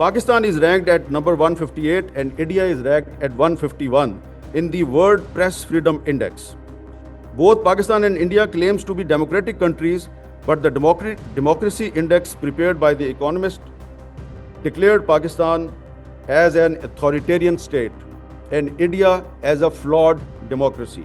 Pakistan is ranked at number 158 and India is ranked at 151 in the World Press Freedom Index. Both Pakistan and India claims to be democratic countries, but the Democracy Index prepared by The Economist declared Pakistan as an authoritarian state and India as a flawed democracy.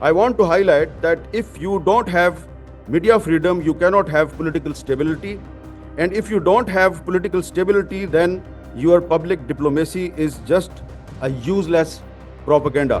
I want to highlight that if you don't have media freedom, you cannot have political stability. And if you don't have political stability, then your public diplomacy is just a useless propaganda.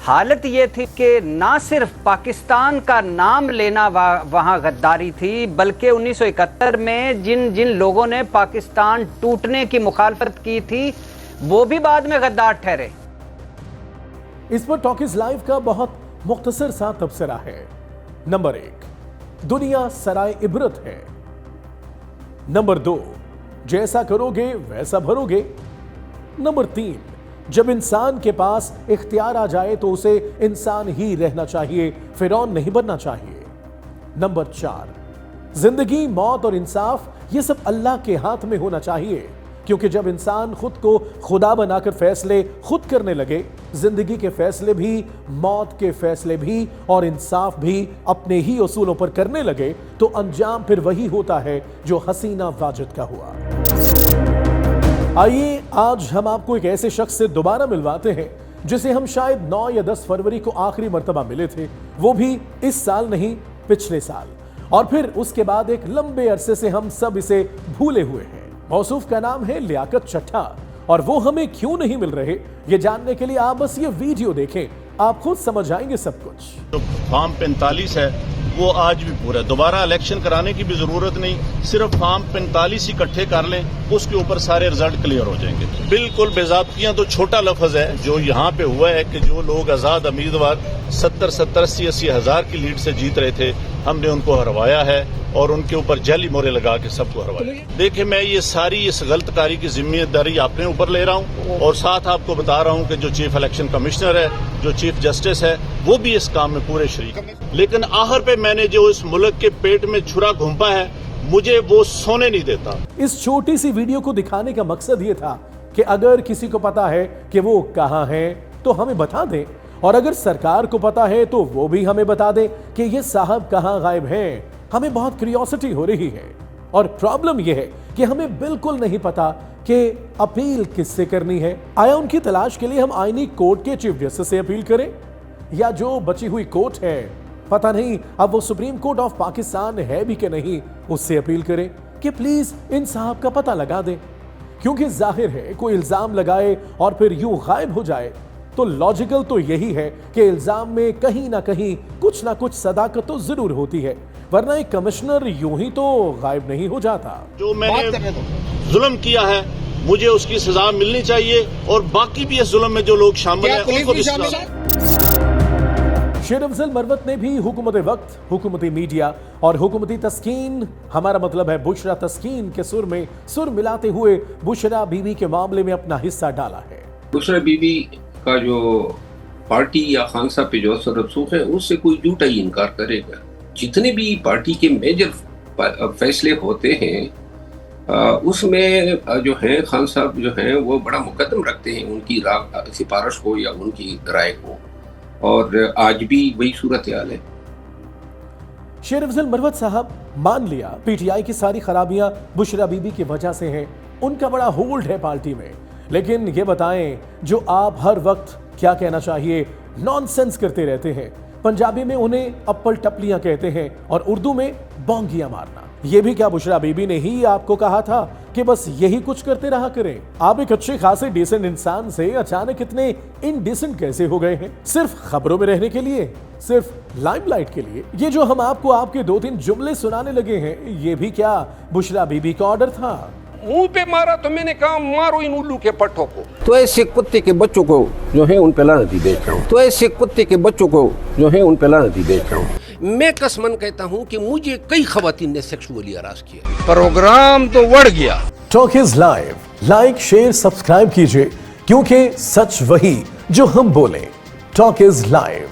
حالت یہ تھی کہ نہ صرف پاکستان کا نام لینا وہاں غداری تھی، بلکہ 1971 میں جن لوگوں نے پاکستان ٹوٹنے کی مخالفت کی تھی وہ بھی بعد میں غدار ٹھہرے۔ اس پر ٹاکیز لائیو کا بہت مختصر سا تبصرہ ہے۔ نمبر 1، دنیا سرائے عبرت ہے۔ نمبر 2، جیسا کرو گے ویسا بھرو گے۔ نمبر 3، جب انسان کے پاس اختیار آ جائے تو اسے انسان ہی رہنا چاہیے، فرعون نہیں بننا چاہیے۔ نمبر 4، زندگی، موت اور انصاف یہ سب اللہ کے ہاتھ میں ہونا چاہیے، کیونکہ جب انسان خود کو خدا بنا کر فیصلے خود کرنے لگے، زندگی کے فیصلے بھی، موت کے فیصلے بھی اور انصاف بھی اپنے ہی اصولوں پر کرنے لگے تو انجام پھر وہی ہوتا ہے جو حسینہ واجد کا ہوا۔ آئیے آج ہم آپ کو ایک ایسے شخص سے دوبارہ ملواتے ہیں جسے ہم شاید 9 یا 10 فروری کو آخری مرتبہ ملے تھے، وہ بھی اس سال نہیں پچھلے سال، اور پھر اس کے بعد ایک لمبے عرصے سے ہم سب اسے بھولے ہوئے ہیں۔ موصوف کا نام ہے لیاقت چٹھا، اور وہ ہمیں کیوں نہیں مل رہے یہ جاننے کے لیے آپ بس یہ ویڈیو دیکھیں، آپ خود سمجھ آئیں گے سب کچھ۔ جو فارم 45 ہے وہ آج بھی پورا ہے، دوبارہ الیکشن کرانے کی بھی ضرورت نہیں، صرف فارم 45 اکٹھے کر لیں، اس کے اوپر سارے رزلٹ کلیئر ہو جائیں گے۔ بالکل بے ضابطگیاں تو چھوٹا لفظ ہے، جو یہاں پہ ہوا ہے کہ جو لوگ آزاد امیدوار 70-80 ہزار کی لیڈ سے جیت رہے تھے، ہم نے ان کو ہروایا ہے اور ان کے اوپر جعلی مورے لگا کے سب کو ہروایا۔ دیکھیں میں یہ ساری اس غلط کاری کی ذمہ داری اپنے اوپر لے رہا ہوں، اور ساتھ آپ کو بتا رہا ہوں کہ جو چیف الیکشن کمشنر ہے، جو چیف جسٹس ہے، وہ بھی اس کام میں پورے شریک ہیں۔ لیکن آخر پہ میں نے جو اس ملک کے پیٹ میں چھرا گھونپا ہے، مجھے وہ سونے نہیں دیتا۔ اس چھوٹی سی ویڈیو کو دکھانے کا مقصد یہ تھا کہ اگر کسی کو پتا ہے کہ وہ کہاں ہیں تو ہمیں بتا دیں، اور اگر سرکار کو پتا ہے تو وہ بھی ہمیں بتا دیں کہ یہ صاحب کہاں غائب ہیں۔ ہمیں بہت کیوریوسٹی ہو رہی ہے، اور پرابلم یہ ہے کہ ہمیں بالکل نہیں پتا کہ اپیل کس سے کرنی ہے۔ آیا ان کی تلاش کے لیے ہم آئینی کورٹ کے چیف جسٹس سے اپیل کریں، یا جو بچی ہوئی کورٹ ہے، پتہ نہیں اب وہ سپریم کورٹ آف پاکستان ہے بھی کہ نہیں، اس سے اپیل کریں کہ پلیز ان صاحب کا پتہ لگا دیں، کیونکہ ظاہر ہے کوئی الزام لگائے اور پھر یوں غائب ہو جائے تو لاجیکل تو یہی ہے کہ الزام میں کہیں نہ کہیں کچھ نہ کچھ صداقت تو ضرور ہوتی ہے، ورنہ ایک کمشنر یوں ہی تو غائب نہیں ہو جاتا۔ جو میں نے ظلم کیا ہے مجھے اس کی سزا ملنی چاہیے، اور باقی بھی اس ظلم میں جو لوگ شامل ہیں ان کو بھی سزا۔ شیر افضل مروت نے بھی حکومت وقت، حکومتی میڈیا اور حکومتی تسکین، ہمارا مطلب ہے بشرا تسکین کے سر میں سر ملاتے ہوئے بشرا بی بی کے معاملے میں اپنا حصہ ڈالا ہے۔ بشرا بی بی کا جو پارٹی یا خان صاحب پہ جو اثر رسوخ ہے اس سے کوئی جھوٹا ہی انکار کرے گا۔ جتنے بھی پارٹی کے میجر فیصلے ہوتے ہیں اس میں جو ہیں خان صاحب جو ہیں وہ بڑا مقدم رکھتے ہیں ان کی سفارش کو یا ان کی رائے کو، اور آج بھی وہی صورتحال ہے۔ شیر افضل مروت صاحب مان لیا پی ٹی آئی کی ساری خرابیاں بشرا بی بی کی وجہ سے ہیں، ان کا بڑا ہولڈ ہے پارٹی میں، لیکن یہ بتائیں جو آپ ہر وقت کیا کہنا چاہیے نان سینس کرتے رہتے ہیں، پنجابی میں انہیں اپل ٹپلیاں کہتے ہیں اور اردو میں بونگیاں مارنا، یہ بھی کیا بشرا بی بی نے ہی آپ کو کہا تھا کہ بس یہی کچھ کرتے رہا کریں؟ آپ ایک اچھے خاصے ڈیسنٹ انسان سے اچانک اتنے انڈیسنٹ کیسے ہو گئے ہیں؟ صرف خبروں میں رہنے کے لیے، صرف لائم لائٹ کے لیے؟ یہ جو ہم آپ کو آپ کے 2-3 جملے سنانے لگے ہیں، یہ بھی کیا بشرا بی بی کا آرڈر تھا؟ منہ پہ مارا تو میں نے کہا مارو ان الو کے پٹھوں کو۔ تو ایسے کتے کے بچوں کو جو ہے ان پہ لعنتی بھیجتا ہوں، تو ایسے کتے کے بچوں کو جو ہے ان پہ لعنتی بھیجتا ہوں۔ میں قسمن کہتا ہوں کہ مجھے کئی خواتین نے سیکسولی ہراس کیا۔ پروگرام تو بڑھ گیا۔ Talkies live like, share, subscribe کیجئے، کیونکہ سچ وہی جو ہم بولیں۔ Talkies live.